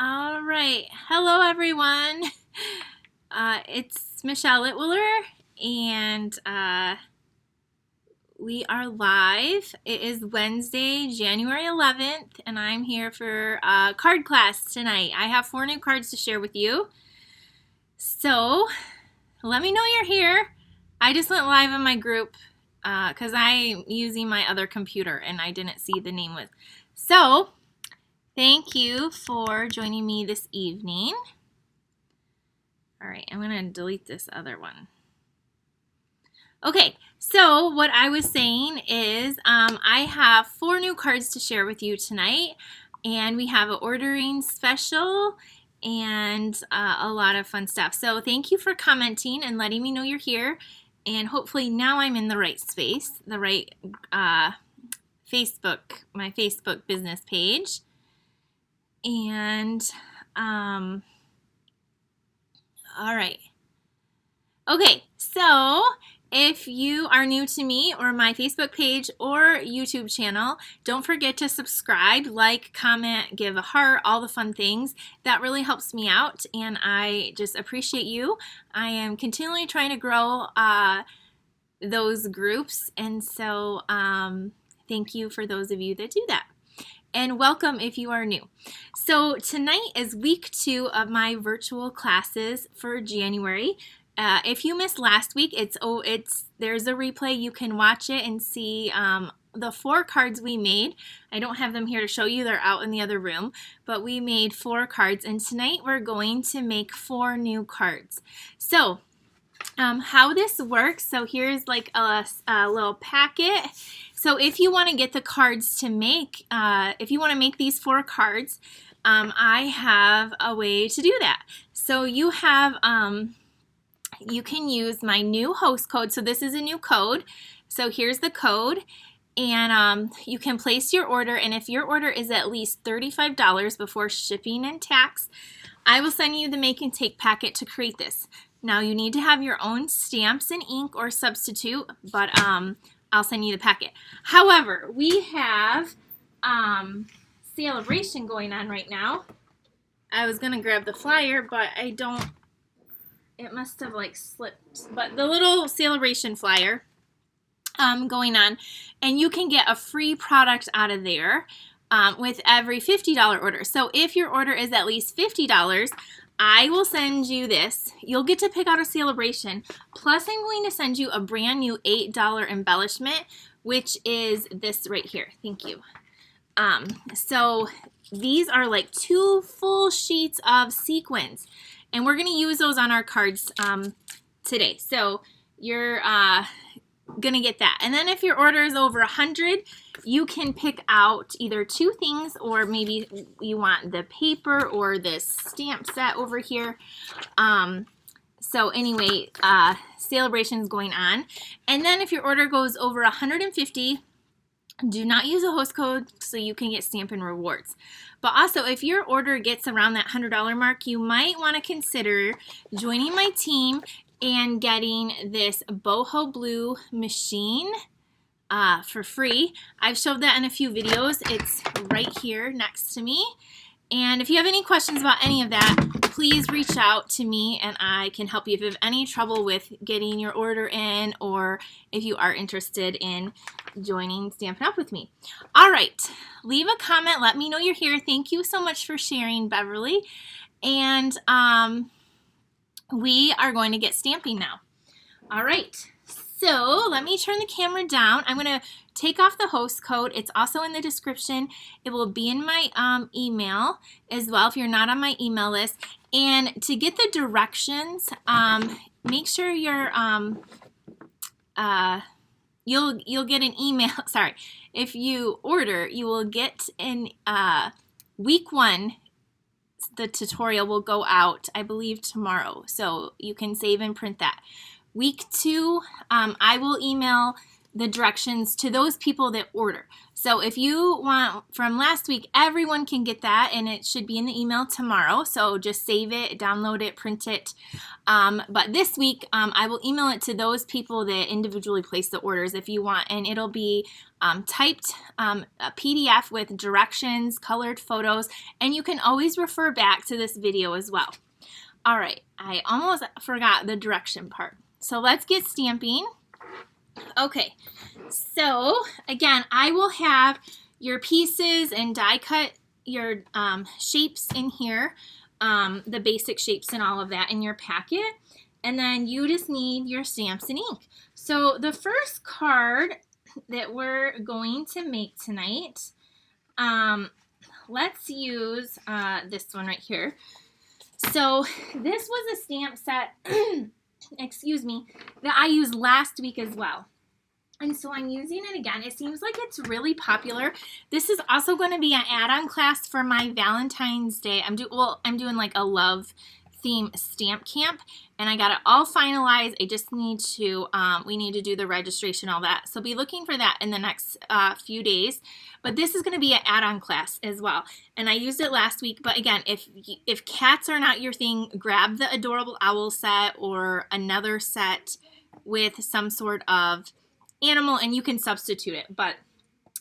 All right. Hello, everyone. It's Michelle Litwiller, and we are live. It is Wednesday, January 11th, and I'm here for card class tonight. I have 4 new cards to share with you. So, let me know you're here. I just went live on my group because I'm using my other computer, and I didn't see the name with. So, thank you for joining me this evening. All right, I'm going to delete this other one. Okay, so what I was saying is I have 4 new cards to share with you tonight, and we have an ordering special and a lot of fun stuff. So thank you for commenting and letting me know you're here, and hopefully now I'm in the right space, the right Facebook, my Facebook business page. And, all right. Okay, so if you are new to me or my Facebook page or YouTube channel, don't forget to subscribe, like, comment, give a heart, all the fun things. That really helps me out, and I just appreciate you. I am continually trying to grow those groups, and so thank you for those of you that do that. And welcome if you are new. So tonight is week 2 of my virtual classes for January. If you missed last week, there's a replay. You can watch it and see the 4 cards we made. I don't have them here to show you. They're out in the other room. But we made 4 cards, and tonight we're going to make 4 new cards. So how this works, so here's like a little packet. So if you want to get the cards to make, if you want to make these 4 cards, I have a way to do that. So you have, you can use my new host code. So this is a new code. So here's the code, and you can place your order, and if your order is at least $35 before shipping and tax, I will send you the make and take packet to create this. Now you need to have your own stamps and ink or substitute, but I'll send you the packet. However, we have Sale-A-Bration going on right now. I was going to grab the flyer, but I don't. It must have like slipped. But the little Sale-A-Bration flyer going on, and you can get a free product out of there with every $50 order. So if your order is at least $50, I will send you this. You'll get to pick out a Sale-A-Bration. Plus, I'm going to send you a brand new $8 embellishment, which is this right here. Thank you. So these are like 2 full sheets of sequins, and we're going to use those on our cards today. So you're going to get that. And then if your order is over 100, you can pick out either 2 things, or maybe you want the paper or this stamp set over here. So anyway, Sale-A-Bration is going on. And then if your order goes over 150, do not use a host code so you can get Stampin' rewards. But also, if your order gets around that $100 mark, you might want to consider joining my team and getting this boho blue machine for free. I've showed that in a few videos. It's right here next to me. And if you have any questions about any of that, please reach out to me and I can help you if you have any trouble with getting your order in, or if you are interested in joining Stampin' Up! With me. All right, leave a comment. Let me know you're here. Thank you so much for sharing, Beverly. And we are going to get stamping now. All right. So let me turn the camera down. I'm going to take off the host code. It's also in the description. It will be in my email as well if you're not on my email list. And to get the directions, make sure you're you'll get an email. Sorry, if you order, you will get in week 1. The tutorial will go out, I believe, tomorrow. So you can save and print that. Week 2, I will email the directions to those people that order. So if you want from last week, everyone can get that, and it should be in the email tomorrow. So just save it, download it, print it. But this week, I will email it to those people that individually place the orders if you want, and it'll be typed a PDF with directions, colored photos, and you can always refer back to this video as well. All right, I almost forgot the direction part. So let's get stamping. Okay, so again, I will have your pieces and die cut your shapes in here, the basic shapes and all of that in your packet, and then you just need your stamps and ink. So the first card that we're going to make tonight, let's use this one right here. So this was a stamp set, excuse me, that I used last week as well. And so I'm using it again. It seems like it's really popular. This is also going to be an add-on class for my Valentine's Day. I'm doing like a love theme stamp camp, and I got it all finalized. I just need to, we need to do the registration, all that. So be looking for that in the next few days. But this is going to be an add-on class as well. And I used it last week. But again, if cats are not your thing, grab the Adorable Owl set or another set with some sort of animal, and you can substitute it. But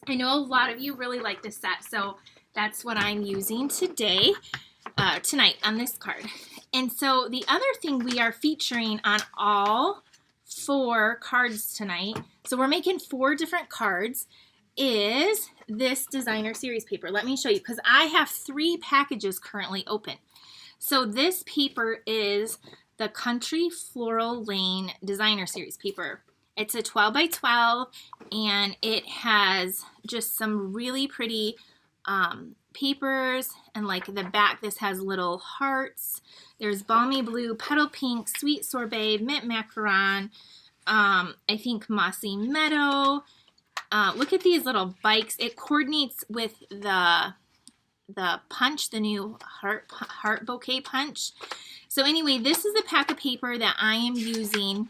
I know a lot of you really like this set, so that's what I'm using today, tonight on this card. And so the other thing we are featuring on all 4 cards tonight, so we're making 4 different cards, is this designer series paper. Let me show you, because I have 3 packages currently open. So this paper is the Country Floral Lane designer series paper. It's a 12 by 12, and it has just some really pretty papers, and like the back, this has little hearts. There's Balmy Blue, Petal Pink, Sweet Sorbet, Mint Macaron, I think Mossy Meadow. Look at these little bikes. It coordinates with the punch, the new heart bouquet punch. So anyway, this is the pack of paper that I am using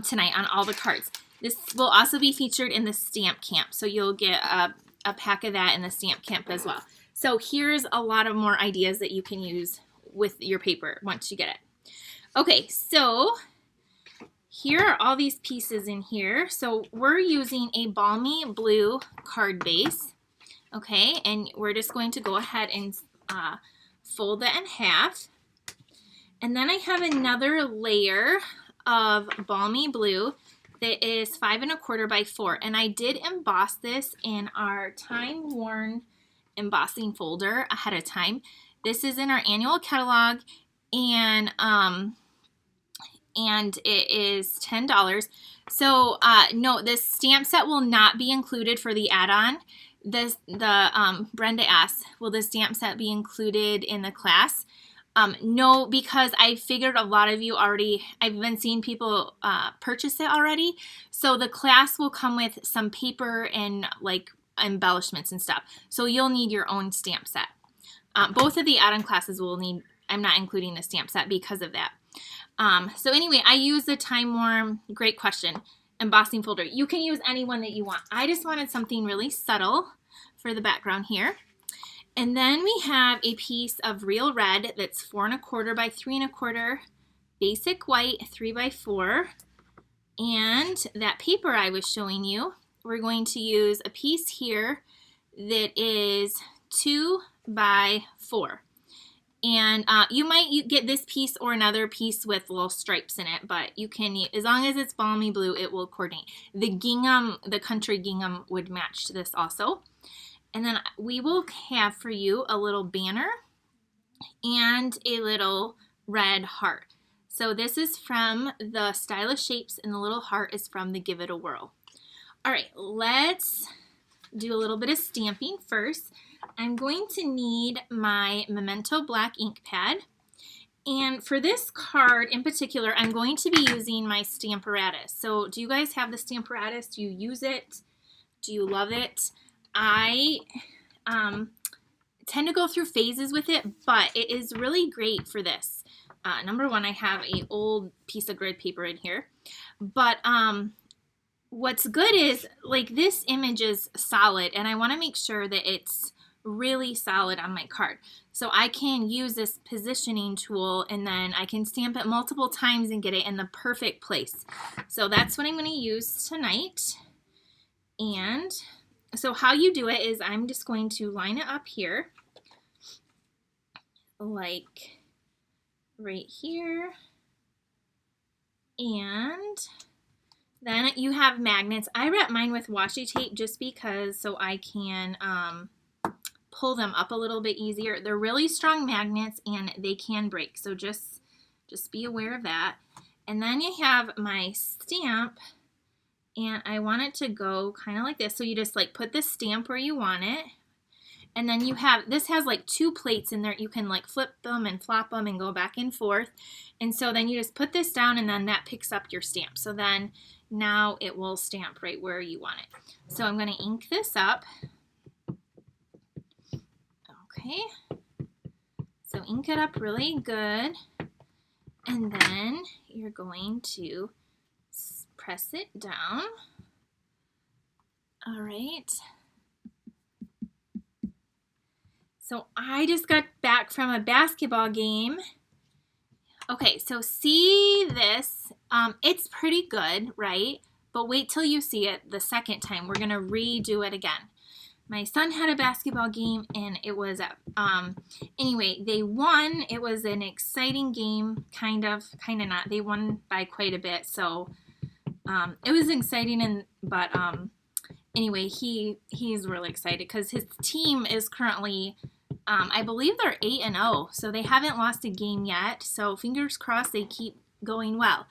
tonight on all the cards. This will also be featured in the stamp camp, so you'll get a pack of that in the stamp camp as well. So here's a lot of more ideas that you can use with your paper once you get it. Okay, so here are all these pieces in here. So we're using a Balmy Blue card base, okay, and we're just going to go ahead and fold that in half. And then I have another layer of Balmy Blue that is 5 1/4 by 4, and I did emboss this in our time-worn embossing folder ahead of time. This is in our annual catalog, and it is $10. So no, this stamp set will not be included for the add-on. Brenda asked, will the stamp set be included in the class? No, because I figured a lot of you already, I've been seeing people purchase it already. So the class will come with some paper and like embellishments and stuff. So you'll need your own stamp set. Both of the add-on classes will need, I'm not including the stamp set because of that. So anyway, I use the Time Worn, great question, embossing folder. You can use any one that you want. I just wanted something really subtle for the background here. And then we have a piece of real red that's 4 1/4 by 3 1/4, basic white 3 by 4, and that paper I was showing you, we're going to use a piece here that is 2 by 4. And you might get this piece or another piece with little stripes in it, but you can, as long as it's Balmy Blue, it will coordinate. The gingham, the country gingham would match this also. And then we will have for you a little banner and a little red heart. So this is from the Stylish Shapes, and the little heart is from the Give It a Whirl. All right, let's do a little bit of stamping first. I'm going to need my Memento black ink pad. And for this card in particular, I'm going to be using my Stamparatus. So do you guys have the Stamparatus? Do you use it? Do you love it? I tend to go through phases with it, but it is really great for this. Number one, I have an old piece of grid paper in here, but what's good is, like, this image is solid, and I want to make sure that it's really solid on my card. So I can use this positioning tool, and then I can stamp it multiple times and get it in the perfect place. So that's what I'm going to use tonight. And so how you do it is I'm just going to line it up here, like right here. And then you have magnets. I wrap mine with washi tape just because so I can pull them up a little bit easier. They're really strong magnets and they can break, so just be aware of that. And then you have my stamp, and I want it to go kind of like this. So you just like put the stamp where you want it. And then you have, this has like 2 plates in there. You can like flip them and flop them and go back and forth. And so then you just put this down, and then that picks up your stamp. So then now it will stamp right where you want it. So I'm going to ink this up. Okay. So ink it up really good. And then you're going to press it down. All right. So I just got back from a basketball game. Okay, so see this. It's pretty good, right? But wait till you see it the second time. We're going to redo it again. My son had a basketball game, and it was, anyway, they won. It was an exciting game, kind of not. They won by quite a bit, so it was exciting, but anyway, he's really excited because his team is currently, I believe they're 8-0, so they haven't lost a game yet, so fingers crossed they keep going well.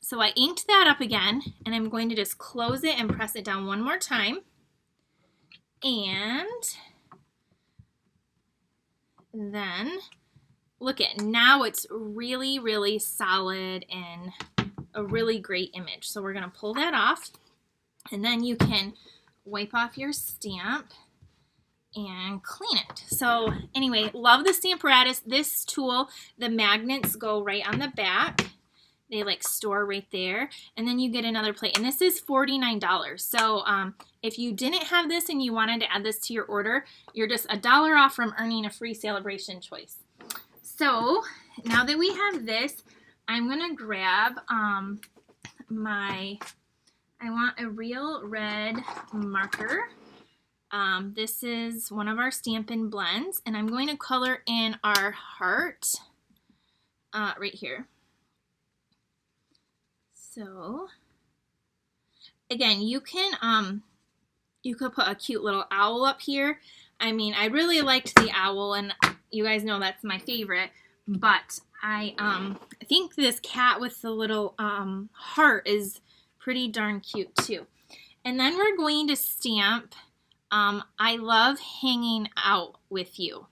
So I inked that up again, and I'm going to just close it and press it down one more time. And then look at, now it's really, really solid and a really great image. So we're going to pull that off, and then you can wipe off your stamp and clean it. So anyway, love the Stamparatus. This tool, the magnets go right on the back. They like store right there, and then you get another plate, and this is $49. So if you didn't have this and you wanted to add this to your order, you're just $1 off from earning a free Sale-A-Bration choice. So now that we have this, I'm gonna grab I want a real red marker. This is one of our Stampin' blends, and I'm going to color in our heart right here. So again, you could put a cute little owl up here. I mean, I really liked the owl, and you guys know that's my favorite, but I think this cat with the little heart is pretty darn cute too. And then we're going to stamp I love hanging out with you.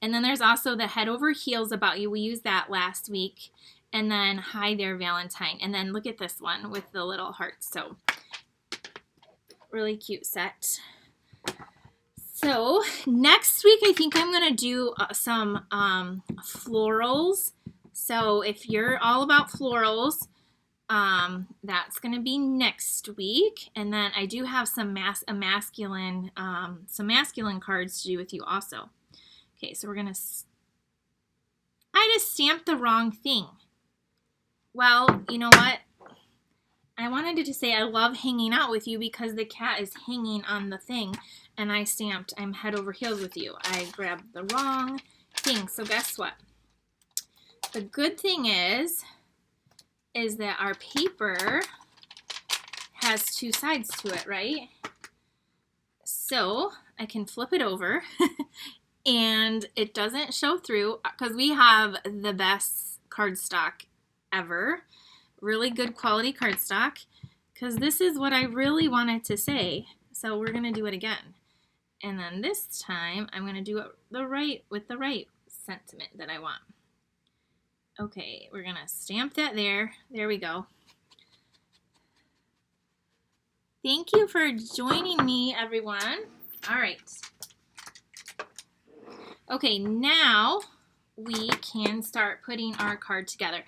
And then there's also the head over heels about you. We used that last week. And then hi there, Valentine. And then look at this one with the little hearts. So really cute set. So next week, I think I'm going to do some florals. So if you're all about florals, that's going to be next week. And then I do have some masculine cards to do with you also. Okay, so we're going to, I just stamped the wrong thing. Well, you know what? I wanted to just say I love hanging out with you because the cat is hanging on the thing, and I stamped I'm head over heels with you. I grabbed the wrong thing. So guess what? The good thing is that our paper has 2 sides to it, right? So I can flip it over and it doesn't show through because we have the best cardstock ever. Really good quality cardstock, because this is what I really wanted to say. So we're going to do it again. And then this time I'm going to do it with the right sentiment that I want. Okay, we're going to stamp that there. There we go. Thank you for joining me, everyone. All right. Okay, now we can start putting our card together.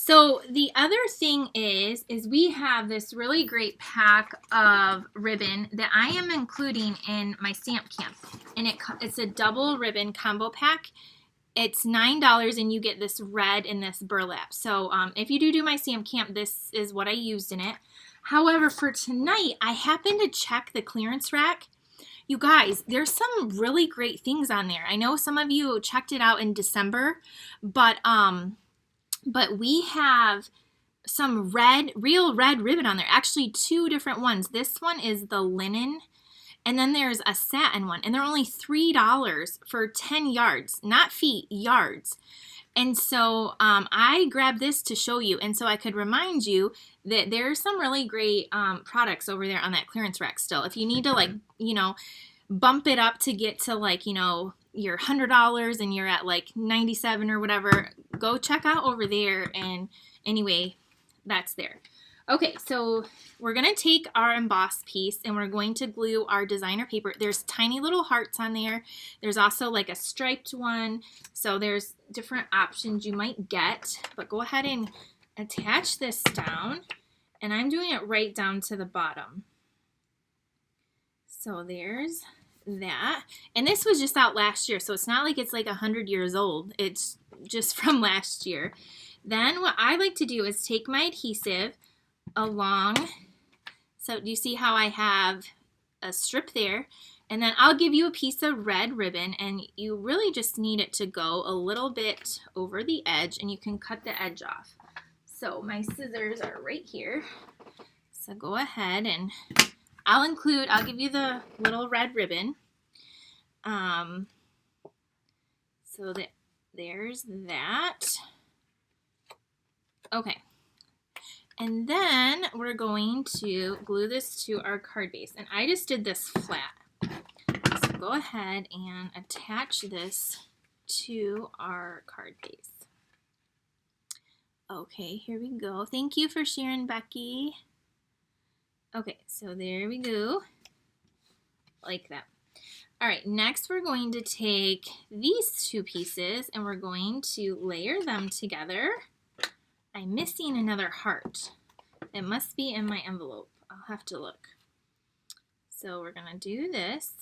So the other thing is we have this really great pack of ribbon that I am including in my stamp camp, and it's a double ribbon combo pack. It's $9 and you get this red and this burlap. So if you do my stamp camp, this is what I used in it. However, for tonight, I happened to check the clearance rack. You guys, there's some really great things on there. I know some of you checked it out in December, but we have some real red ribbon on there. Actually, two different ones. This one is the linen, and then there's a satin one, and they're only $3 for 10 yards, not feet, yards. And so I grabbed this to show you, and so I could remind you that there's some really great products over there on that clearance rack still. If you need to, like, you know, bump it up to get to, like, you know, your $100 and you're at like 97 or whatever, go check out over there. And anyway, that's there. Okay, so we're going to take our emboss piece and we're going to glue our designer paper. There's tiny little hearts on there. There's also like a striped one. So there's different options you might get. But go ahead and attach this down. And I'm doing it right down to the bottom. So there's that. And this was just out last year. So it's not like it's like 100 years old. It's just from last year. Then what I like to do is take my adhesive along. So do you see how I have a strip there? And then I'll give you a piece of red ribbon, and you really just need it to go a little bit over the edge, and you can cut the edge off. So my scissors are right here. So go ahead and I'll give you the little red ribbon. So that there's that. Okay. And then we're going to glue this to our card base. And I just did this flat. So go ahead and attach this to our card base. Okay, here we go. Thank you for sharing, Becky. Okay, so there we go. Like that. All right, next we're going to take these two pieces and we're going to layer them together. I'm missing another heart. It must be in my envelope. I'll have to look. So we're going to do this.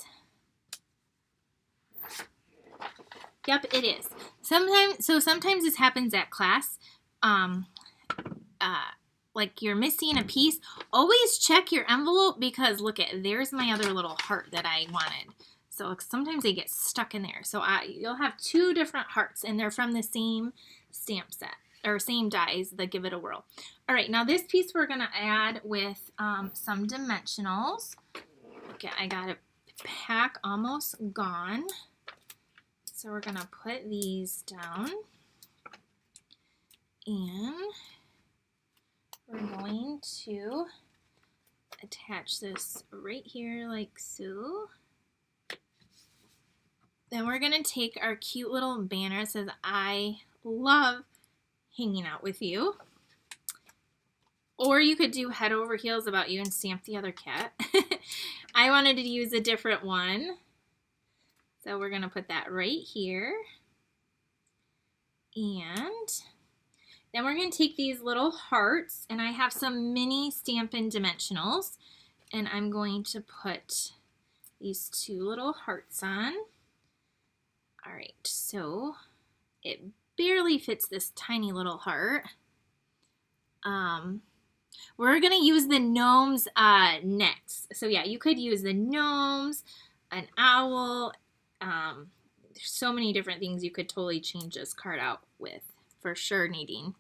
Yep, it is. Sometimes this happens at class. Like you're missing a piece. Always check your envelope because look there's my other little heart that I wanted. So sometimes they get stuck in there. So you'll have two different hearts and they're from the same stamp set. Or same dies that give it a whirl. All right, now this piece we're going to add with some dimensionals. Okay, I got a pack almost gone. So we're going to put these down. And we're going to attach this right here like so. Then we're going to take our cute little banner that says, I love hanging out with you. Or you could do head over heels about you and stamp the other cat. I wanted to use a different one. So we're going to put that right here. And then we're going to take these little hearts, and I have some mini Stampin' Dimensionals, and I'm going to put these two little hearts on. All right, so it barely fits this tiny little heart. We're going to use the Gnomes next. So yeah, you could use the Gnomes, an owl. There's so many different things you could totally change this card out with, for sure, Nadine.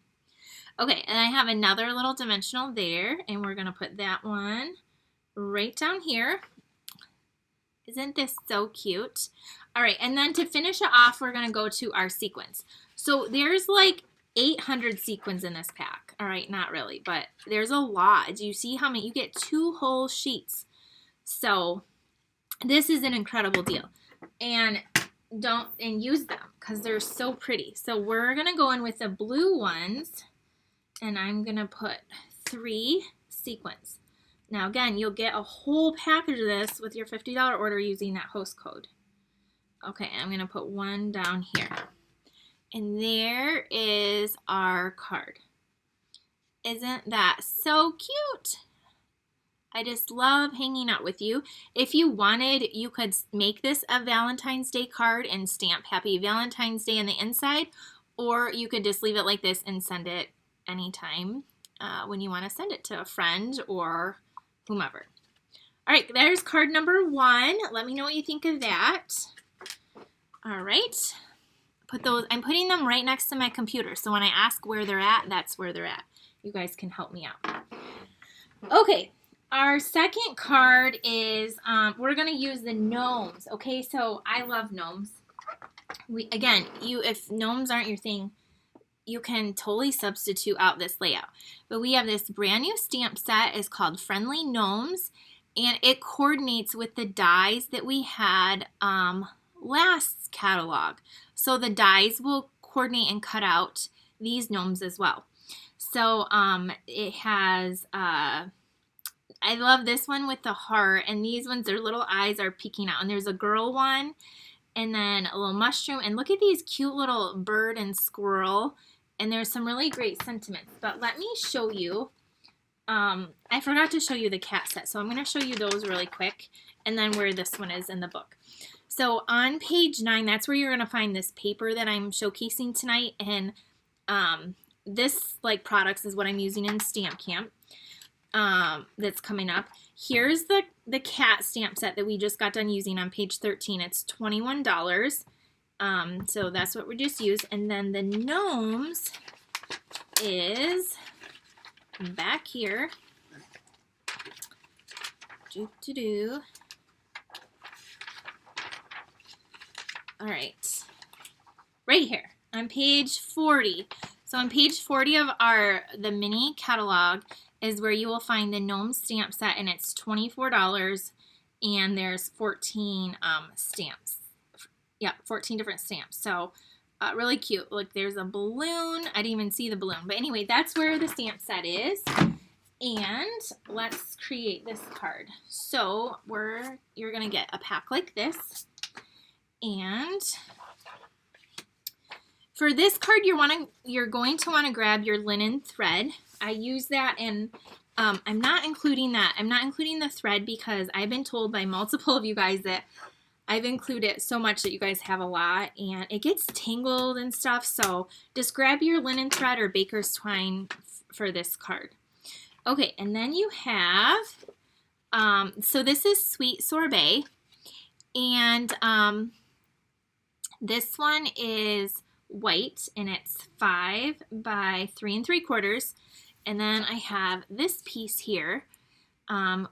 Okay, and I have another little dimensional there, and we're going to put that one right down here. Isn't this so cute? All right, and then to finish it off, we're going to go to our sequins. So there's like 800 sequins in this pack. All right, not really, but there's a lot. Do you see how many? You get 2 whole sheets. So this is an incredible deal. And use them because they're so pretty. So we're going to go in with the blue ones, and I'm going to put 3 sequins. Now again, you'll get a whole package of this with your $50 order using that host code. Okay, I'm going to put one down here. And there is our card. Isn't that so cute? I just love hanging out with you. If you wanted, you could make this a Valentine's Day card and stamp Happy Valentine's Day on the inside, or you could just leave it like this and send it anytime when you want to send it to a friend or whomever. All right, there's card number 1. Let me know what you think of that. All right, I'm putting them right next to my computer, so when I ask where they're at, that's where they're at. You guys can help me out. Okay. Our second card is, we're going to use the Gnomes, okay? So I love Gnomes. If Gnomes aren't your thing, you can totally substitute out this layout. But we have this brand new stamp set. It's called Friendly Gnomes, and it coordinates with the dies that we had last catalog. So the dies will coordinate and cut out these Gnomes as well. So it has... I love this one with the heart, and these ones, their little eyes are peeking out. And there's a girl one, and then a little mushroom. And look at these cute little bird and squirrel. And there's some really great sentiments. But let me show you. I forgot to show you the cat set, so I'm going to show you those really quick, and then where this one is in the book. So on page 9, that's where you're going to find this paper that I'm showcasing tonight. And this products is what I'm using in Stamp Camp. That's coming up. Here's the cat stamp set that we just got done using on page 13. It's $21. So that's what we just used. And then the Gnomes is back here. All right. Right here on page 40. So on page 40 of the mini catalog is where you will find the Gnome stamp set, and it's $24, and there's 14 stamps. Yeah, 14 different stamps. So really cute. Look, there's a balloon. I didn't even see the balloon. But anyway, that's where the stamp set is. And let's create this card. So you're going to get a pack like this. And for this card, you're going to want to grab your linen thread. I use that, and I'm not including that. I'm not including the thread because I've been told by multiple of you guys that I've included so much that you guys have a lot, and it gets tangled and stuff. So just grab your linen thread or baker's twine for this card. Okay, and then you have, so this is Sweet Sorbet, and this one is white, and it's 5 by 3 3/4. And then I have this piece here,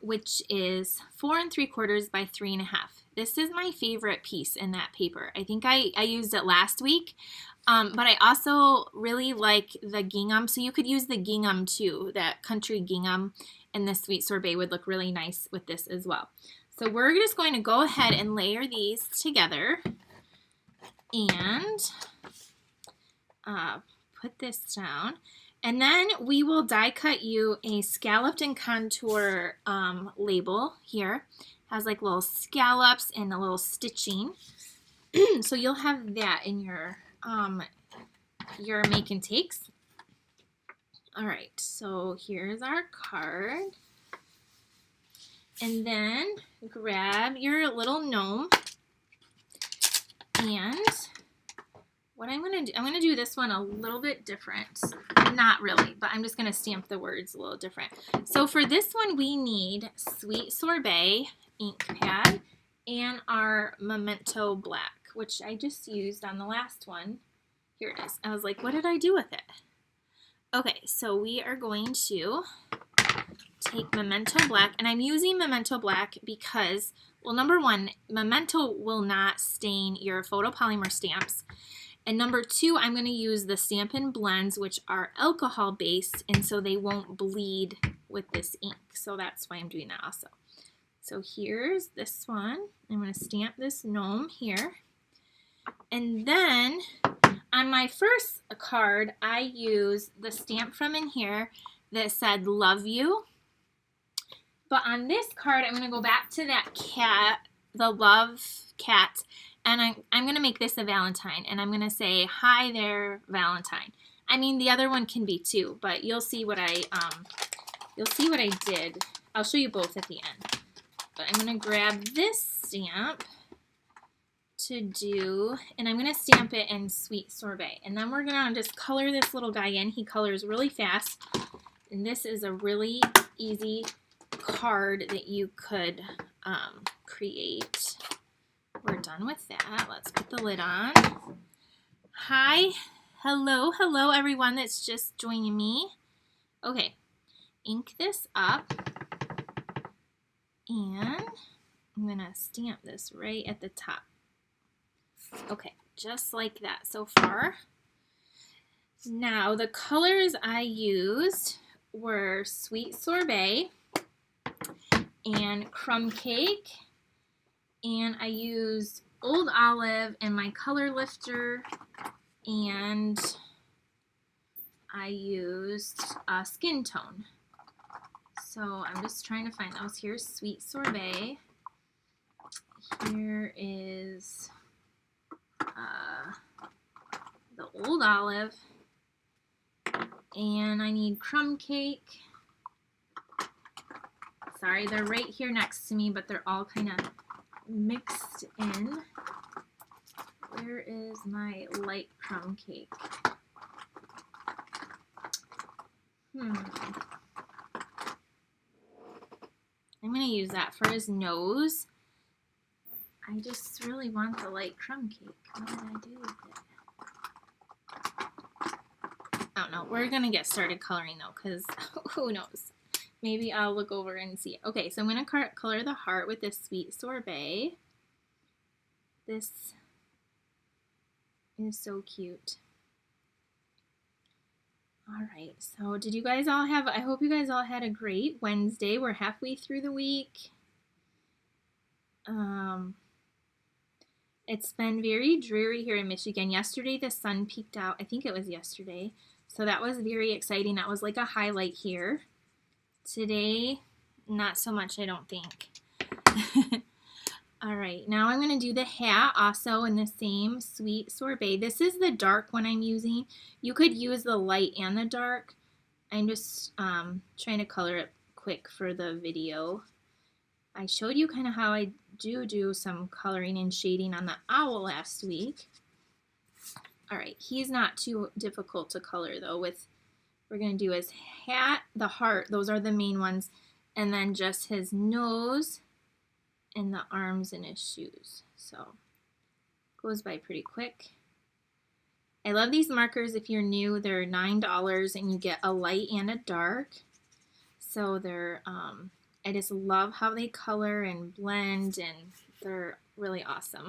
which is 4 3/4 by 3 1/2. This is my favorite piece in that paper. I think I used it last week, but I also really like the gingham. So you could use the gingham too. That country gingham and the Sweet Sorbet would look really nice with this as well. So we're just going to go ahead and layer these together and put this down. And then we will die cut you a scalloped and contour label here. Has like little scallops and a little stitching. So you'll have that in your make and takes. All right, so here's our card. And then grab your little gnome. And what I'm going to do this one a little bit different. Not really, but I'm just going to stamp the words a little different. So for this one, we need Sweet Sorbet ink pad and our Memento Black, which I just used on the last one. Here it is. I was like, what did I do with it? Okay, so we are going to take Memento Black, and I'm using Memento Black because, well, number one, Memento will not stain your photopolymer stamps. And number two, I'm going to use the Stampin' Blends, which are alcohol-based, and so they won't bleed with this ink. So that's why I'm doing that also. So here's this one. I'm going to stamp this gnome here. And then on my first card, I used the stamp from in here that said, Love You. But on this card, I'm going to go back to that cat, the love cat, and I'm going to make this a Valentine, and I'm going to say, hi there, Valentine. I mean, the other one can be too, but you'll see what I did. I'll show you both at the end. But I'm going to grab this stamp to do, and I'm going to stamp it in Sweet Sorbet. And then we're going to just color this little guy in. He colors really fast. And this is a really easy card that you could create. We're done with that. Let's put the lid on. Hi. Hello everyone that's just joining me. Okay. Ink this up. And I'm going to stamp this right at the top. Okay, just like that so far. Now, the colors I used were Sweet Sorbet and Crumb Cake. And I used Old Olive and my color lifter. And I used Skin Tone. So I'm just trying to find those. Here's Sweet Sorbet. Here is the Old Olive. And I need Crumb Cake. Sorry, they're right here next to me, but they're all kind of mixed in. Where is my light Crumb Cake? I'm going to use that for his nose. I just really want the light Crumb Cake. What did I do with it? I don't know. We're going to get started coloring though, because who knows. Maybe I'll look over and see it. Okay, so I'm going to color the heart with this Sweet Sorbet. This is so cute. Alright, so did you guys all have, I hope you guys all had a great Wednesday. We're halfway through the week. It's been very dreary here in Michigan. Yesterday the sun peeked out. I think it was yesterday. So that was very exciting. That was like a highlight here. Today, not so much, I don't think. Alright, now I'm going to do the hat also in the same Sweet Sorbet. This is the dark one I'm using. You could use the light and the dark. I'm just trying to color it quick for the video. I showed you kind of how I do some coloring and shading on the owl last week. Alright, he's not too difficult to color though. We're going to do his hat, the heart, those are the main ones, and then just his nose and the arms and his shoes. So goes by pretty quick. I love these markers. If you're new, they're $9 and you get a light and a dark. So they're I just love how they color and blend, and they're really awesome.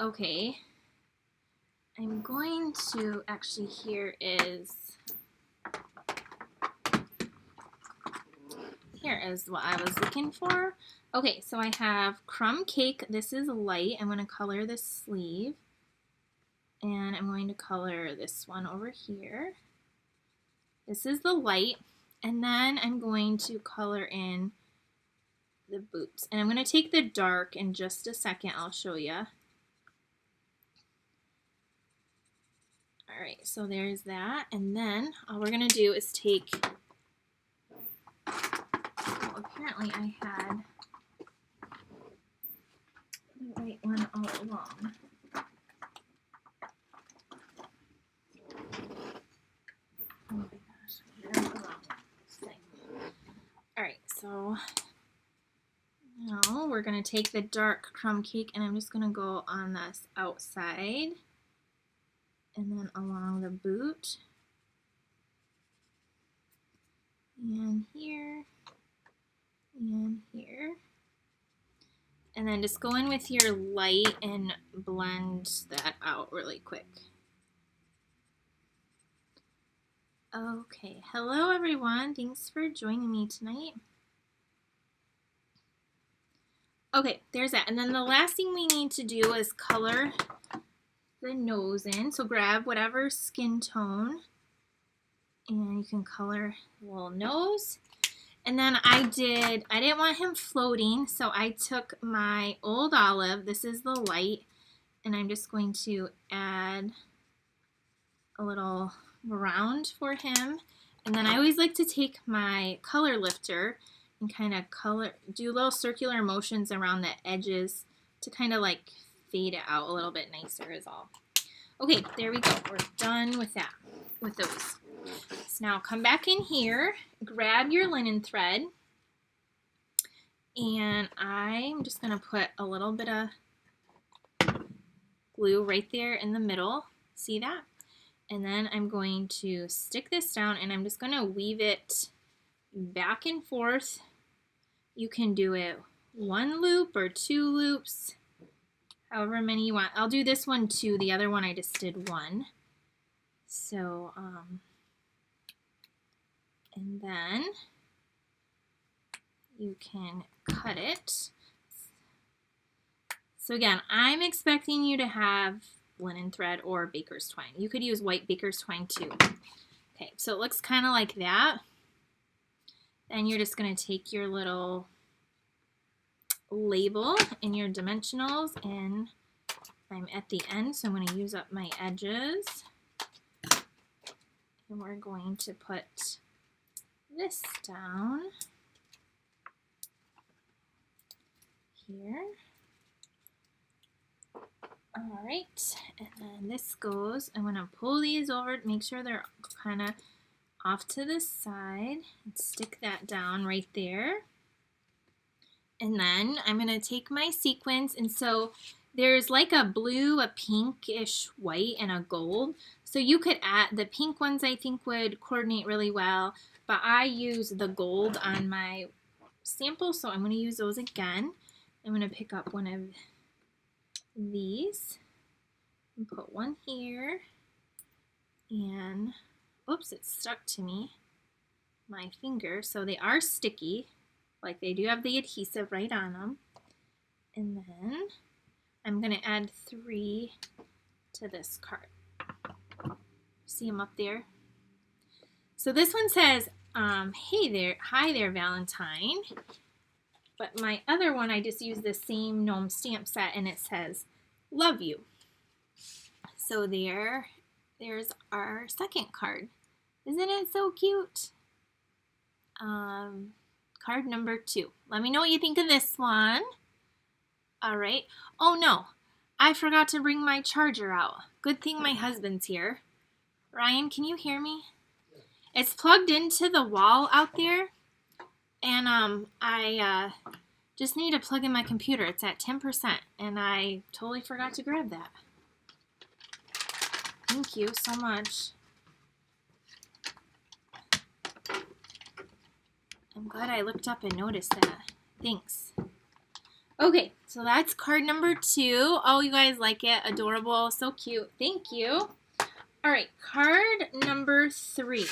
Okay, I'm going to actually, here is what I was looking for. Okay, so I have Crumb Cake. This is light. I'm going to color the sleeve. And I'm going to color this one over here. This is the light. And then I'm going to color in the boots. And I'm going to take the dark in just a second. I'll show you. Alright, so there's that. And then all we're going to do is take... Apparently I had the right one all along. Oh my gosh, I grabbed the wrong thing. Alright, so now we're going to take the dark Crumb Cake and I'm just going to go on this outside and then along the boot and here. And here. And then just go in with your light and blend that out really quick. Okay, hello everyone. Thanks for joining me tonight. Okay, there's that. And then the last thing we need to do is color the nose in. So grab whatever skin tone and you can color the little nose. And then I didn't want him floating, so I took my Old Olive, this is the light, and I'm just going to add a little round for him. And then I always like to take my color lifter and kind of do little circular motions around the edges to kind of like fade it out a little bit nicer is all. Okay, there we go. We're done with that, with those. So now come back in here, grab your linen thread, and I'm just going to put a little bit of glue right there in the middle. See that? And then I'm going to stick this down, and I'm just going to weave it back and forth. You can do it 1 loop or 2 loops, however many you want. I'll do this one 2. The other one I just did 1. So, and then you can cut it. So again, I'm expecting you to have linen thread or baker's twine. You could use white baker's twine too. Okay, so it looks kind of like that. Then you're just going to take your little label and your dimensionals, and I'm at the end, so I'm going to use up my edges. And we're going to put this down here. All right, and then this goes, I'm going to pull these over to make sure they're kind of off to the side and stick that down right there. And then I'm going to take my sequins, and so there's like a blue, a pinkish white, and a gold. So you could add, the pink ones I think would coordinate really well, but I use the gold on my sample, so I'm going to use those again. I'm going to pick up one of these and put one here, and oops, it stuck to my finger. So they are sticky, like they do have the adhesive right on them. And then I'm going to add 3 to this card. See them up there? So this one says, hey there, hi there, Valentine. But my other one, I just used the same Gnome stamp set, and it says, love you. So there's our second card. Isn't it so cute? Card number 2. Let me know what you think of this one. All right. Oh no, I forgot to bring my charger out. Good thing my husband's here. Ryan, can you hear me? It's plugged into the wall out there, and I just need to plug in my computer. It's at 10%, and I totally forgot to grab that. Thank you so much. I'm glad I looked up and noticed that. Thanks. Okay, so that's card number 2. Oh, you guys like it? Adorable. So cute. Thank you. All right, card number 3.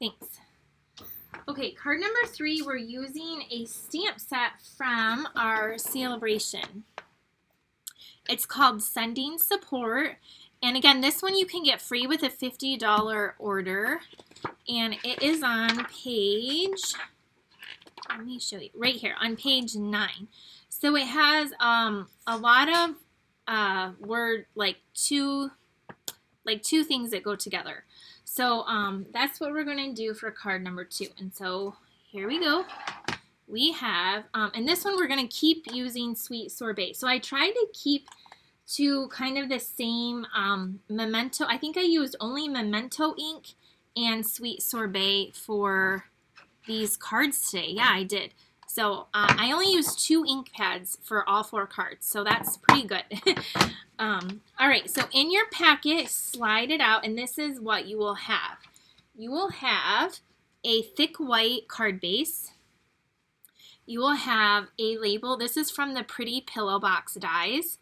Thanks. Okay, card number 3, we're using a stamp set from our Sale-A-Bration. It's called Sending Support. And again, this one you can get free with a $50 order. And it is on page, let me show you, right here, on page 9. So it has a lot of word, like two things that go together. So that's what we're going to do for card number 2. And so here we go. We have, and this one we're going to keep using Sweet Sorbet. So I tried to keep to kind of the same Memento. I think I used only Memento ink and Sweet Sorbet for these cards today. Yeah, I did. So I only used 2 ink pads for all 4 cards. So that's pretty good. All right, so in your packet, slide it out, and this is what you will have. You will have a thick white card base. You will have a label. This is from the Pretty Pillow Box dies.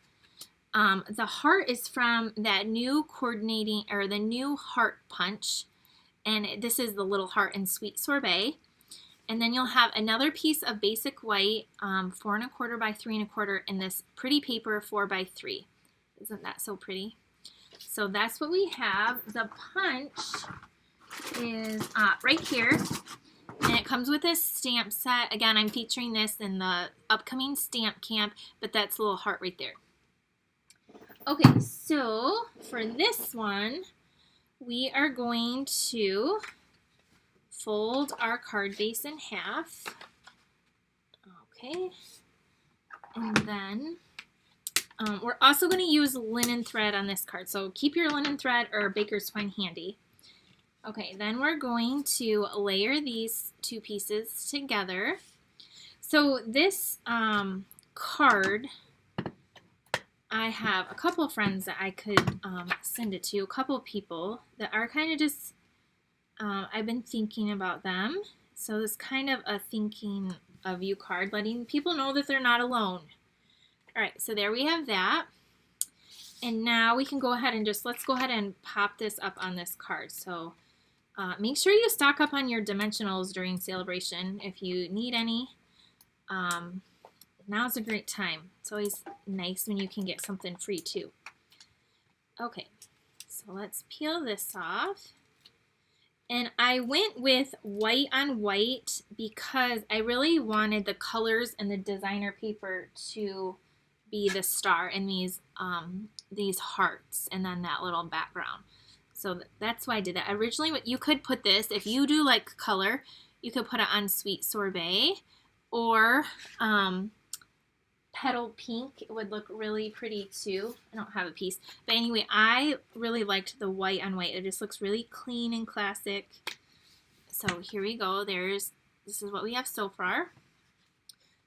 The heart is from that new coordinating, or the new heart punch, and this is the little heart in Sweet Sorbet. And then you'll have another piece of basic white, 4 1/4 by 3 1/4, in this pretty paper 4 by 3. Isn't that so pretty? So that's what we have. The punch is right here, and it comes with this stamp set. Again, I'm featuring this in the upcoming stamp camp, but that's a little heart right there. Okay, so for this one, we are going to fold our card base in half. Okay. And then we're also going to use linen thread on this card. So keep your linen thread or baker's twine handy. Okay, then we're going to layer these two pieces together. So this card, I have a couple of friends that I could send it to, a couple of people that are kind of just, I've been thinking about them. So this kind of a thinking of you card, letting people know that they're not alone. All right, so there we have that. And now we can go ahead and let's go ahead and pop this up on this card. So make sure you stock up on your dimensionals during Sale-A-Bration if you need any. Now's a great time. It's always nice when you can get something free too. Okay, so let's peel this off. And I went with white on white because I really wanted the colors and the designer paper to be the star in these hearts and then that little background. So that's why I did that. Originally, you could put this, if you do like color, you could put it on Sweet Sorbet or Petal Pink. It would look really pretty too. I don't have a piece. But anyway, I really liked the white on white. It just looks really clean and classic. So here we go. This is what we have so far.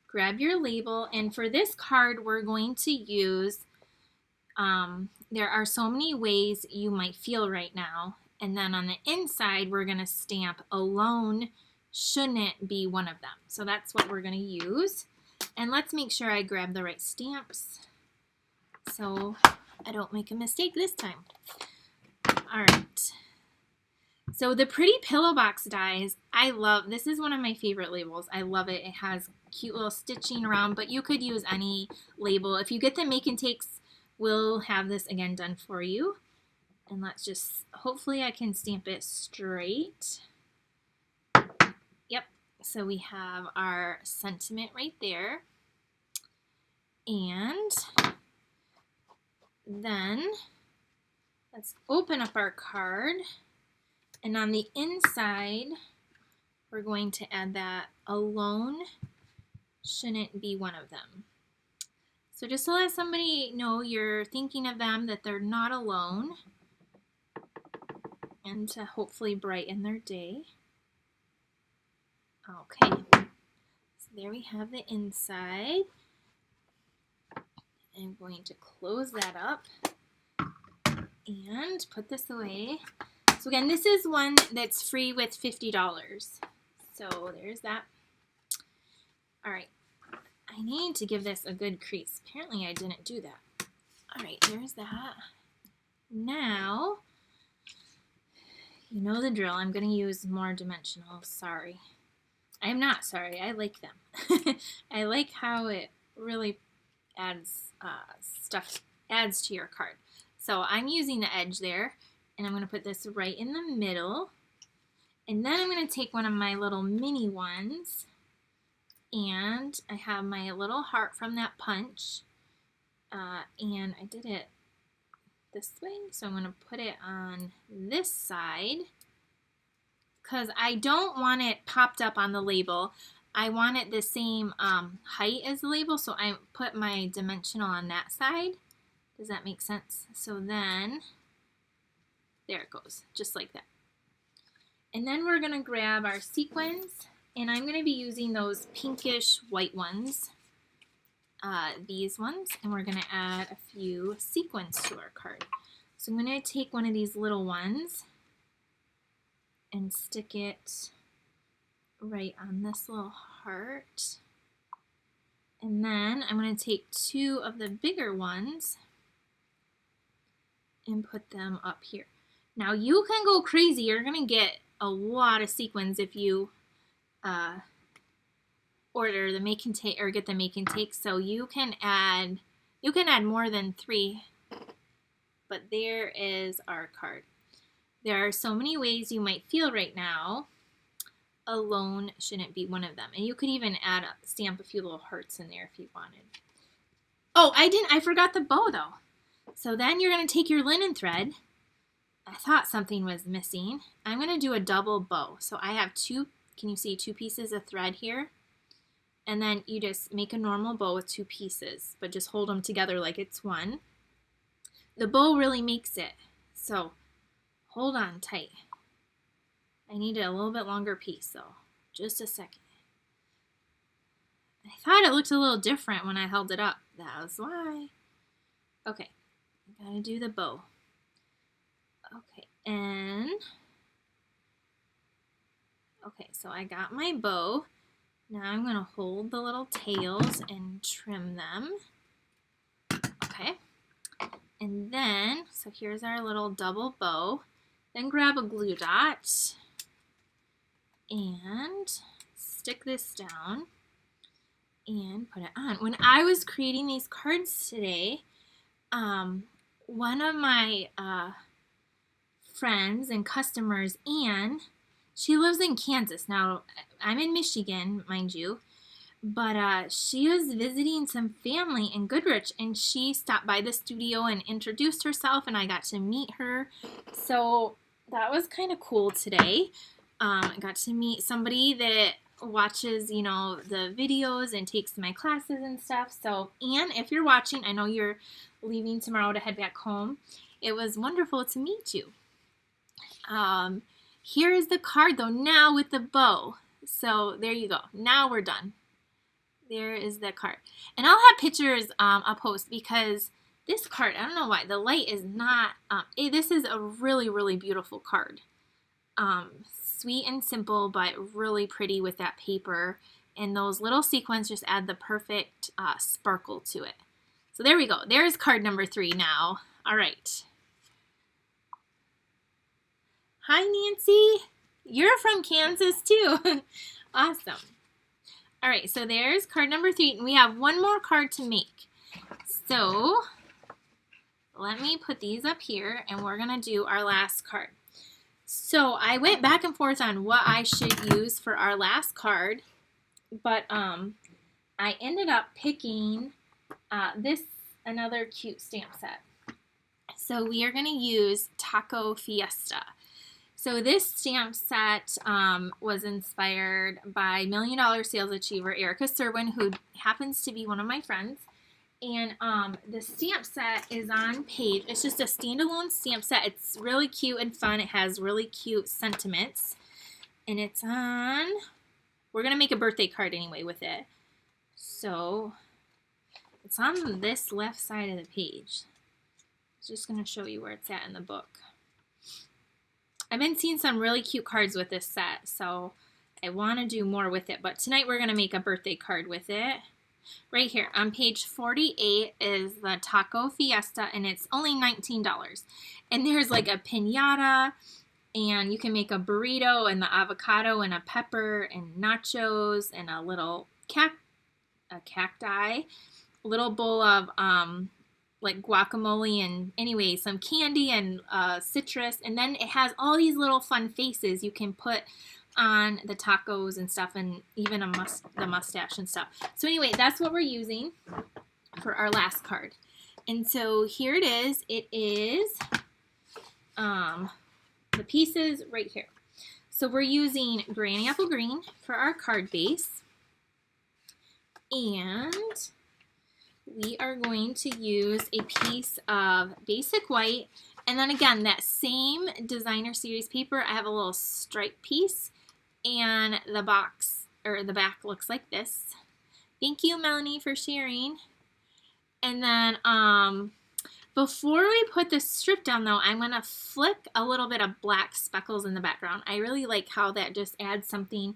Grab your label, and for this card we're going to use, there are so many ways you might feel right now, and then on the inside we're going to stamp alone shouldn't be one of them. So that's what we're going to use, and let's make sure I grab the right stamps so I don't make a mistake this time. All right. So the Pretty Pillow Box dies, I love. This is one of my favorite labels. I love it. It has cute little stitching around, but you could use any label. If you get the make and takes, we'll have this again done for you. And let's just, hopefully I can stamp it straight. Yep. So we have our sentiment right there. And then let's open up our card. And on the inside, we're going to add that alone shouldn't be one of them. So just to let somebody know you're thinking of them, that they're not alone, and to hopefully brighten their day. Okay, so there we have the inside. I'm going to close that up and put this away. So again, this is one that's free with $50. So there's that. All right, I need to give this a good crease. Apparently I didn't do that. All right, there's that. Now, you know the drill. I'm going to use more dimensionals. Sorry. I'm not sorry. I like them. I like how it really adds adds to your card. So I'm using the edge there. And I'm going to put this right in the middle. And then I'm going to take one of my little mini ones. And I have my little heart from that punch. And I did it this way. So I'm going to put it on this side. Because I don't want it popped up on the label. I want it the same height as the label. So I put my dimensional on that side. Does that make sense? So then there it goes, just like that. And then we're going to grab our sequins, and I'm going to be using those pinkish white ones, these ones, and we're going to add a few sequins to our card. So I'm going to take one of these little ones and stick it right on this little heart. And then I'm going to take two of the bigger ones and put them up here. Now you can go crazy. You're going to get a lot of sequins if you order the make and take or get the make and take. So you can add more than 3. But there is our card. There are so many ways you might feel right now. Alone shouldn't be one of them. And you could even stamp a few little hearts in there if you wanted. Oh, I forgot the bow though. So then you're going to take your linen thread. I thought something was missing. I'm going to do a double bow. So I have two, can you see, two pieces of thread here? And then you just make a normal bow with two pieces, but just hold them together like it's one. The bow really makes it. So hold on tight. I need a little bit longer piece though. Just a second. I thought it looked a little different when I held it up. That was why. Okay, I gotta do the bow. Okay, and okay, so I got my bow. Now I'm gonna hold the little tails and trim them. Okay, and then, so here's our little double bow. Then grab a glue dot and stick this down and put it on. When I was creating these cards today, one of my friends and customers, Anne, she lives in Kansas. Now, I'm in Michigan, mind you, but she was visiting some family in Goodrich, and she stopped by the studio and introduced herself, and I got to meet her. So that was kind of cool today. I got to meet somebody that watches, you know, the videos and takes my classes and stuff. So, Anne, if you're watching, I know you're leaving tomorrow to head back home. It was wonderful to meet you. Here is the card though, now with the bow. So there you go. Now we're done. There is the card. And I'll have pictures I'll post, because this card, I don't know why, the light is not, this is a really, really beautiful card. Sweet and simple, but really pretty with that paper. And those little sequins just add the perfect sparkle to it. So there we go. There's card number 3 now. All right. Hi, Nancy. You're from Kansas, too. Awesome. All right, so there's card number 3. And we have one more card to make. So let me put these up here, and we're going to do our last card. So I went back and forth on what I should use for our last card, but I ended up picking this, another cute stamp set. So we are going to use Taco Fiesta. So this stamp set was inspired by $1 Million Sales Achiever Erica Serwin, who happens to be one of my friends. And the stamp set is on page. It's just a standalone stamp set. It's really cute and fun. It has really cute sentiments. And it's on, we're going to make a birthday card anyway with it. So it's on this left side of the page. It's just going to show you where it's at in the book. I've been seeing some really cute cards with this set, so I want to do more with it. But tonight we're going to make a birthday card with it. Right here on page 48 is the Taco Fiesta, and it's only $19. And there's like a piñata, and you can make a burrito and the avocado and a pepper and nachos and a little cacti, a little bowl of like guacamole, and anyway, some candy and citrus. And then it has all these little fun faces you can put on the tacos and stuff, and even the mustache and stuff. So anyway, that's what we're using for our last card. And so here it is. It is the pieces right here. So we're using Granny Apple Green for our card base, and we are going to use a piece of basic white, and then again, that same designer series paper, I have a little stripe piece. And the box, or the back, looks like this. Thank you, Melanie, for sharing. And then before we put the strip down, though, I'm going to flick a little bit of black speckles in the background. I really like how that just adds something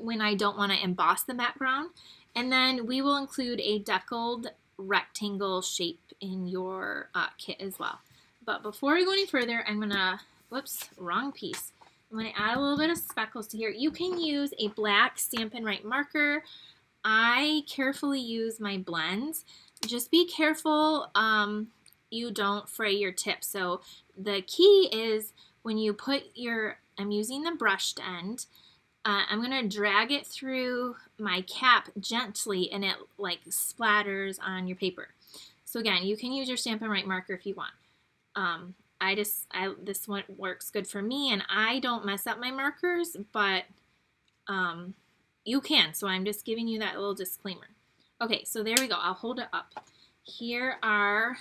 when I don't want to emboss the background. And then we will include a deckled rectangle shape in your kit as well. But before we go any further, I'm going to, whoops, wrong piece. I'm going to add a little bit of speckles to here. You can use a black Stampin' Up marker. I carefully use my blends. Just be careful you don't fray your tip. So the key is when you put your, I'm using the brushed end, I'm going to drag it through my cap gently, and it like splatters on your paper. So again, you can use your Stampin' Up marker if you want. this one works good for me, and I don't mess up my markers, but you can, so I'm just giving you that little disclaimer. Okay, so there we go. I'll hold it up. Here are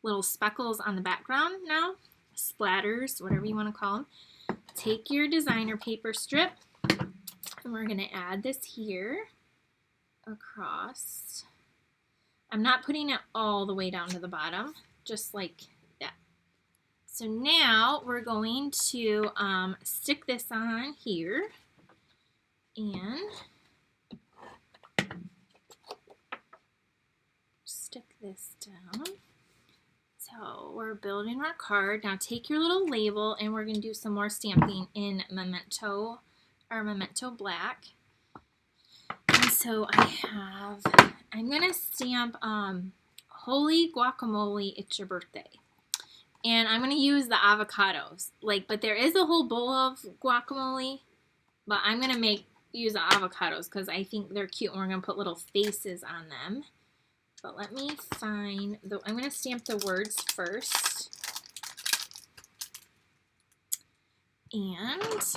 little speckles on the background now, splatters, whatever you want to call them. Take your designer paper strip, and we're going to add this here across. I'm not putting it all the way down to the bottom, just like that. So now we're going to stick this on here, and stick this down. So we're building our card. Now take your little label, and we're going to do some more stamping in Memento, our Memento Black. And so I'm going to stamp Holy Guacamole, It's Your Birthday. And I'm going to use the avocados. But there is a whole bowl of guacamole, but I'm going to use the avocados because I think they're cute, and we're going to put little faces on them. But let me find I'm going to stamp the words first. And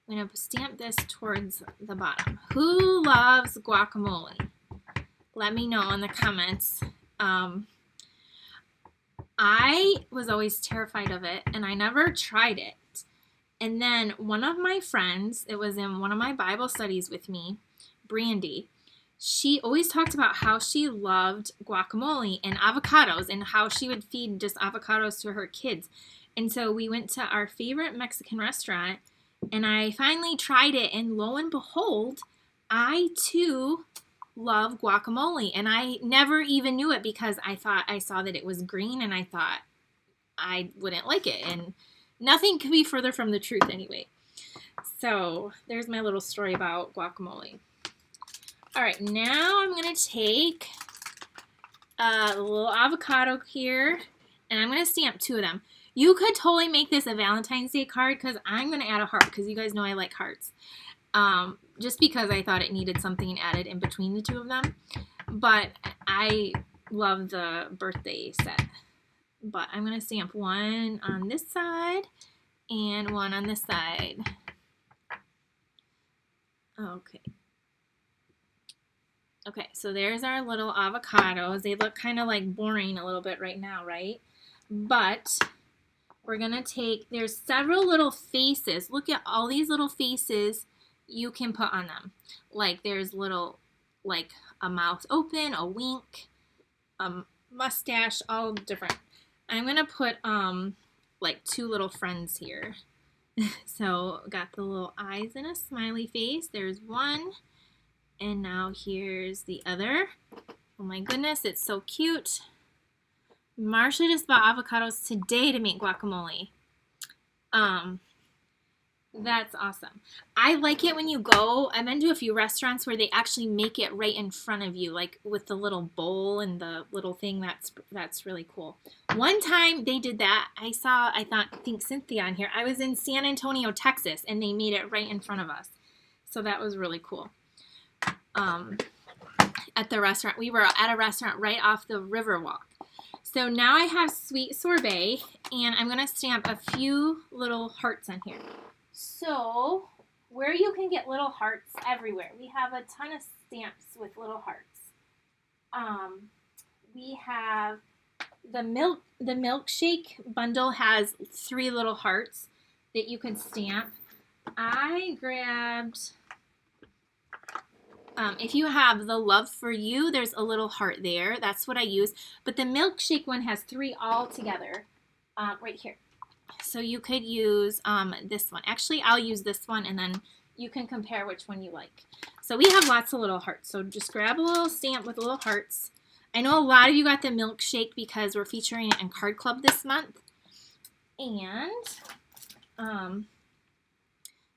I'm going to stamp this towards the bottom. Who loves guacamole? Let me know in the comments. I was always terrified of it, and I never tried it. And then one of my friends, it was in one of my Bible studies with me, Brandy, she always talked about how she loved guacamole and avocados and how she would feed just avocados to her kids. And so we went to our favorite Mexican restaurant, and I finally tried it, and lo and behold, I too love guacamole. And I never even knew it because I saw that it was green, and I thought I wouldn't like it. And nothing could be further from the truth anyway. So there's my little story about guacamole. All right, now I'm going to take a little avocado here, and I'm going to stamp 2 of them. You could totally make this a Valentine's Day card because I'm going to add a heart because you guys know I like hearts. Just because I thought it needed something added in between the 2 of them. But I love the birthday set. But I'm going to stamp 1 on this side and 1 on this side. Okay. Okay, so there's our little avocados. They look kind of like boring a little bit right now, right? But we're going to take, there's several little faces. Look at all these little faces you can put on them. Like there's little, like a mouth open, a wink, a mustache, all different. I'm going to put like 2 little friends here. So got the little eyes and a smiley face. There's one. And now here's the other. Oh my goodness, it's so cute. Marsha just bought avocados today to make guacamole. That's awesome. I like it when you go, I've been to a few restaurants where they actually make it right in front of you, like with the little bowl and the little thing. That's really cool. One time they did that, I think Cynthia on here. I was in San Antonio, Texas, and they made it right in front of us. So that was really cool. At the restaurant, we were at a restaurant right off the Riverwalk. So now I have sweet sorbet, and I'm going to stamp a few little hearts on here. So where you can get little hearts everywhere. We have a ton of stamps with little hearts. We have the milkshake bundle has 3 little hearts that you can stamp. I grabbed, if you have the Love for You, there's a little heart there. That's what I use. But the milkshake one has 3 all together right here. So you could use this one. Actually, I'll use this one, and then you can compare which one you like. So we have lots of little hearts. So just grab a little stamp with little hearts. I know a lot of you got the milkshake because we're featuring it in Card Club this month. And,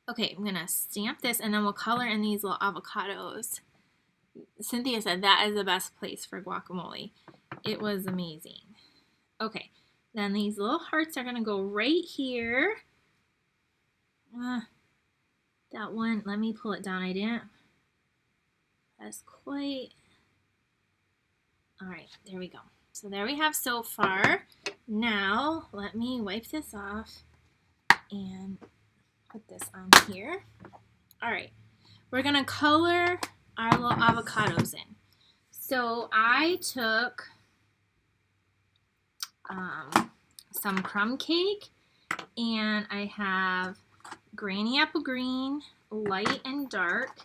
okay, I'm going to stamp this, and then we'll color in these little avocados. Cynthia said that is the best place for guacamole. It was amazing. Okay. Then these little hearts are going to go right here. That one, let me pull it down. I didn't. That's quite. All right, there we go. So there we have so far. Now, let me wipe this off and put this on here. All right, we're gonna color our little avocados in. So I took some crumb cake, and I have granny apple green, light and dark,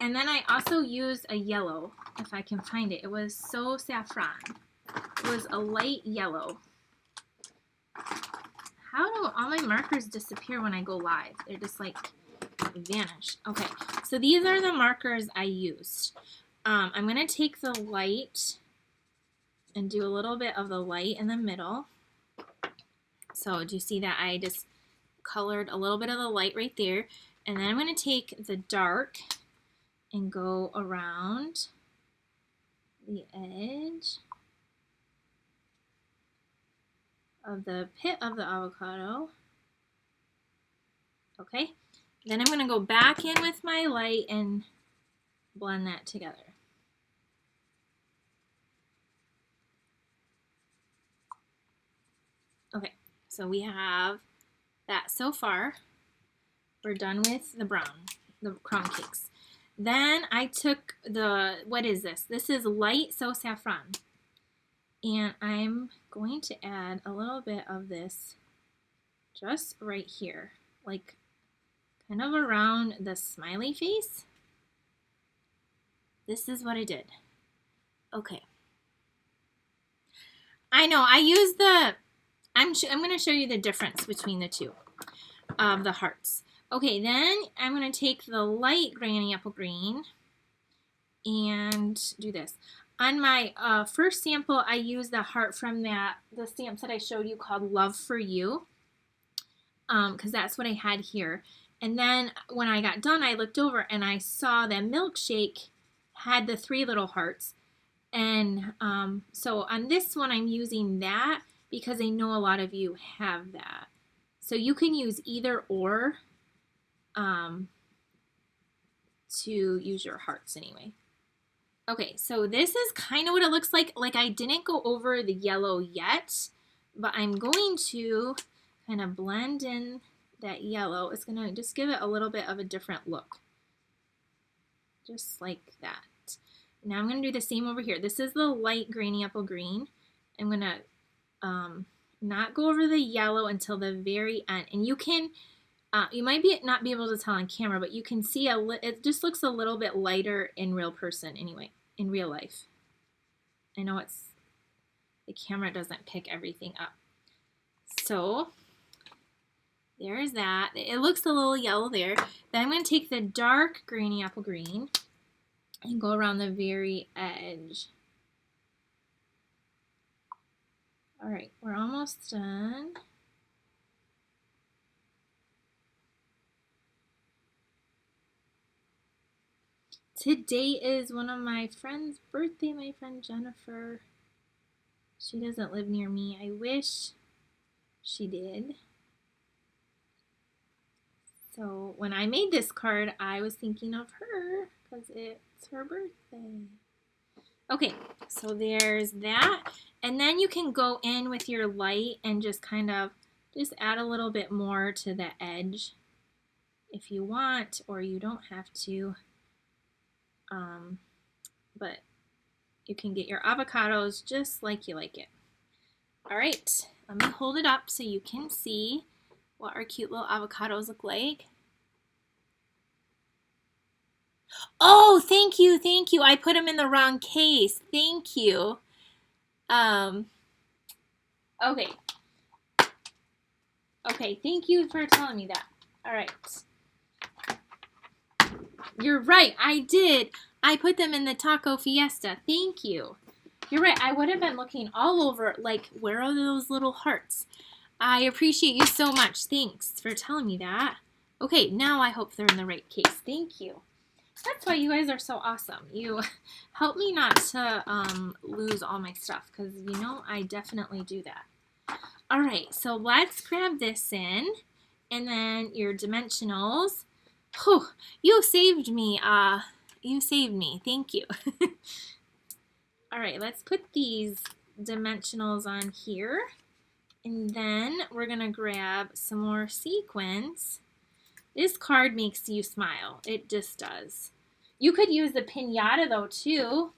and then I also used a yellow, if I can find it. It was so saffron. It was a light yellow. How do all my markers disappear when I go live? They're just like vanish. Okay, so these are the markers I used. I'm going to take the light and do a little bit of the light in the middle. So do you see that I just colored a little bit of the light right there? And then I'm going to take the dark and go around the edge of the pit of the avocado. Okay, then I'm going to go back in with my light and blend that together. Okay, so we have that so far. We're done with the brown, the crumb cakes. Then I took what is this? This is light so saffron. And I'm going to add a little bit of this just right here, like kind of around the smiley face. This is what I did. Okay. I know, I used I'm going to show you the difference between the two of the hearts. Okay, then I'm going to take the light granny apple green and do this. On my first sample, I used the heart from the stamps that I showed you called Love for You, because that's what I had here. And then when I got done, I looked over and I saw that Milkshake had the 3 little hearts. And so on this one, I'm using that because I know a lot of you have that. So you can use either or to use your hearts anyway. Okay, so this is kind of what it looks like. Like, I didn't go over the yellow yet, but I'm going to kind of blend in that yellow. It's going to just give it a little bit of a different look. Just like that. Now I'm going to do the same over here. This is the light granny apple green. I'm going to not go over the yellow until the very end. And you can, you might not be able to tell on camera, but you can see it just looks a little bit lighter in real person anyway, in real life. I know the camera doesn't pick everything up. So there's that. It looks a little yellow there. Then I'm going to take the dark granny apple green and go around the very edge. All right, we're almost done. Today is one of my friend's birthday, my friend Jennifer. She doesn't live near me. I wish she did. So when I made this card, I was thinking of her because it's her birthday. Okay, so there's that. And then you can go in with your light and just kind of just add a little bit more to the edge if you want, or you don't have to. But you can get your avocados just like you like it. All right, let me hold it up so you can see what our cute little avocados look like. Oh, thank you, thank you. I put them in the wrong case. Thank you. Okay. Okay, thank you for telling me that. All right. You're right, I did. I put them in the Taco Fiesta. Thank you. You're right, I would have been looking all over, like, where are those little hearts? I appreciate you so much. Thanks for telling me that. Okay, now I hope they're in the right case. Thank you. That's why you guys are so awesome. You help me not to lose all my stuff, because, you know, I definitely do that. All right, so let's grab this in, and then your dimensionals. Whew, you saved me. You saved me. Thank you. All right, let's put these dimensionals on here. And then we're going to grab some more sequins. This card makes you smile. It just does. You could use the piñata though too.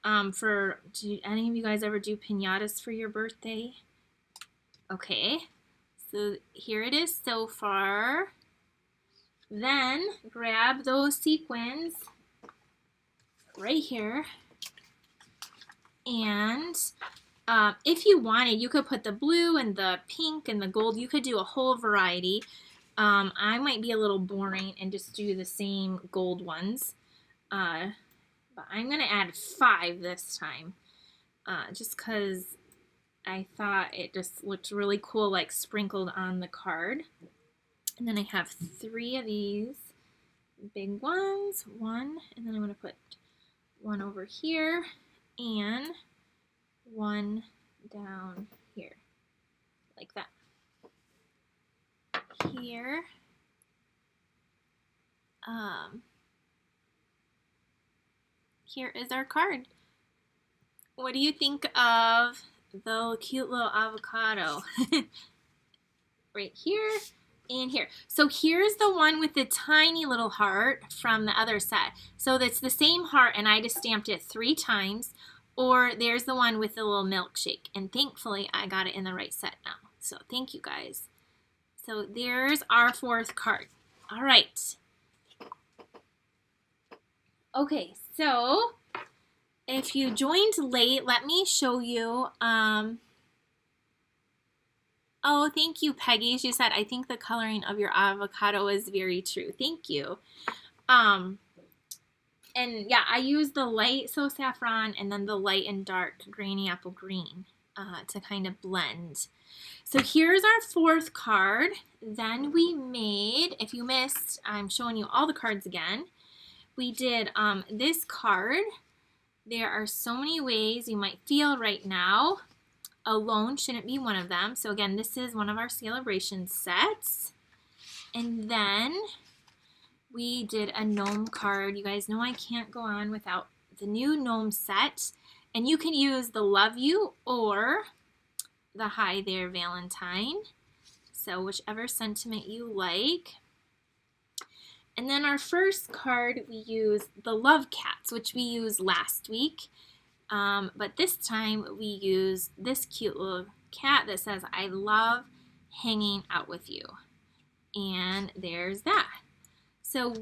Do any of you guys ever do piñatas for your birthday? Okay. So here it is so far. Then grab those sequins right here. And if you wanted, you could put the blue and the pink and the gold. You could do a whole variety. I might be a little boring and just do the same gold ones. But I'm going to add 5 this time. Just because I thought it just looked really cool, like sprinkled on the card. And then I have 3 of these big ones. 1, and then I'm going to put 1 over here and 1 down here, like that. Here. Here is our card. What do you think of the cute little avocado? Right here and here. So here's the one with the tiny little heart from the other set. So that's the same heart and I just stamped it 3 times. Or there's the one with the little milkshake. And thankfully I got it in the right set now. So thank you guys. So there's our 4th card. All right. Okay, so if you joined late, let me show you. Oh, thank you, Peggy. She said, I think the coloring of your avocado is very true. Thank you. And yeah, I use the light So Saffron and then the light and dark Granny Apple Green to kind of blend. So here's our 4th card. Then we made, if you missed, I'm showing you all the cards again. We did this card. There are so many ways you might feel right now. Alone shouldn't be one of them. So again, this is one of our Sale-A-Bration sets. And then we did a Gnome card. You guys know I can't go on without the new Gnome set. And you can use the Love You or the Hi There Valentine. So whichever sentiment you like. And then our first card, we use the Love Cats, which we used last week. But this time we use this cute little cat that says, I love hanging out with you. And there's that. So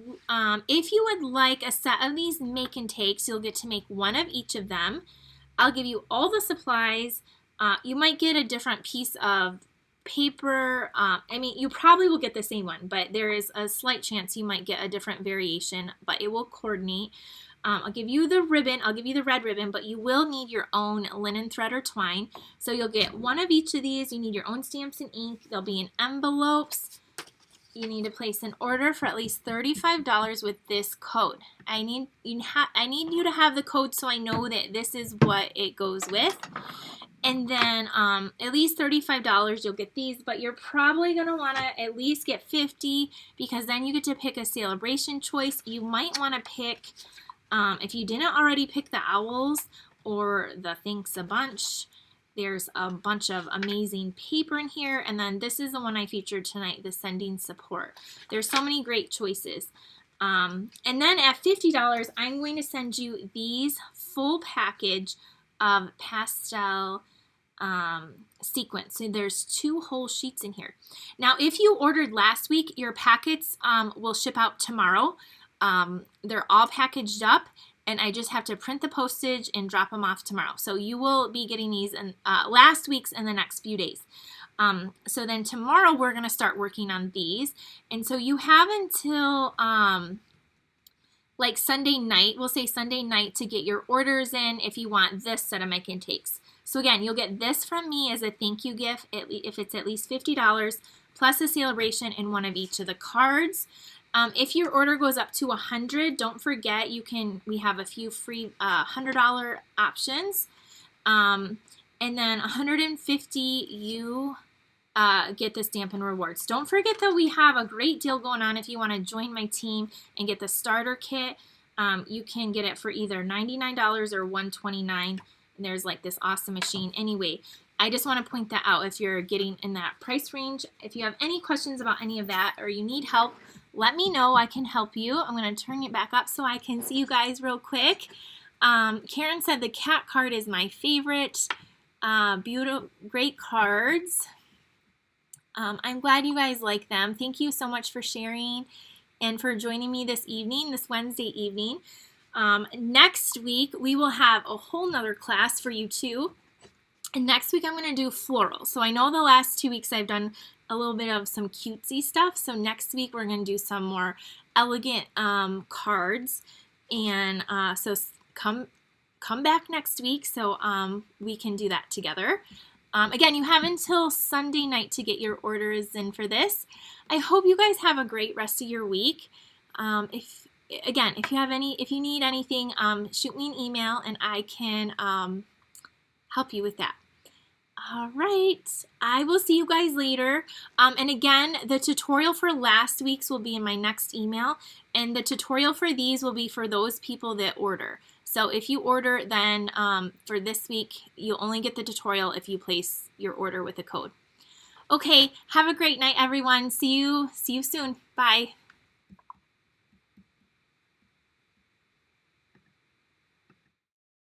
if you would like a set of these make and takes, you'll get to make 1 of each of them. I'll give you all the supplies. You might get a different piece of paper. I mean, you probably will get the same one, but there is a slight chance you might get a different variation, but it will coordinate. I'll give you the ribbon. I'll give you the red ribbon, but you will need your own linen thread or twine. So you'll get 1 of each of these. You need your own stamps and ink. They'll be in envelopes. You need to place an order for at least $35 with this code. I need you to have the code so I know that this is what it goes with. And then at least $35 you'll get these, but you're probably going to want to at least get 50 because then you get to pick a Sale-A-Bration choice. You might want to pick, if you didn't already pick the owls or the Thanks a Bunch, there's a bunch of amazing paper in here. And then this is the one I featured tonight, the Sending Support. There's so many great choices. And then at $50, I'm going to send you these full package of pastel sequins. So there's 2 whole sheets in here. Now, if you ordered last week, your packets will ship out tomorrow. They're all packaged up, and I just have to print the postage and drop them off tomorrow. So you will be getting these in last week's in the next few days. So then tomorrow we're going to start working on these. And so you have until like Sunday night, we'll say Sunday night, to get your orders in if you want this set of make and takes. So again, you'll get this from me as a thank you gift if it's at least $50 plus a Sale-A-Bration in 1 of each of the cards. If your order goes up to $100, don't forget we have a few free $100 options. And then $150 you get the Stampin' Rewards. Don't forget that we have a great deal going on if you want to join my team and get the starter kit. You can get it for either $99 or $129. and there's like this awesome machine. Anyway, I just want to point that out if you're getting in that price range. If you have any questions about any of that or you need help, let me know. I can help you. I'm going to turn it back up so I can see you guys real quick. Karen said the cat card is my favorite. Beautiful, great cards. I'm glad you guys like them. Thank you so much for sharing and for joining me this evening, this Wednesday evening. Next week, we will have a whole nother class for you too. And next week I'm going to do floral. So I know the last 2 weeks I've done a little bit of some cutesy stuff. So next week we're going to do some more elegant cards. And so come back next week so we can do that together. Again, you have until Sunday night to get your orders in for this. I hope you guys have a great rest of your week. If you need anything, shoot me an email and I can help you with that. All right, I will see you guys later. And again, the tutorial for last week's will be in my next email, and the tutorial for these will be for those people that order. So if you order, then for this week, you'll only get the tutorial if you place your order with a code. Okay, have a great night, everyone. See you soon. Bye.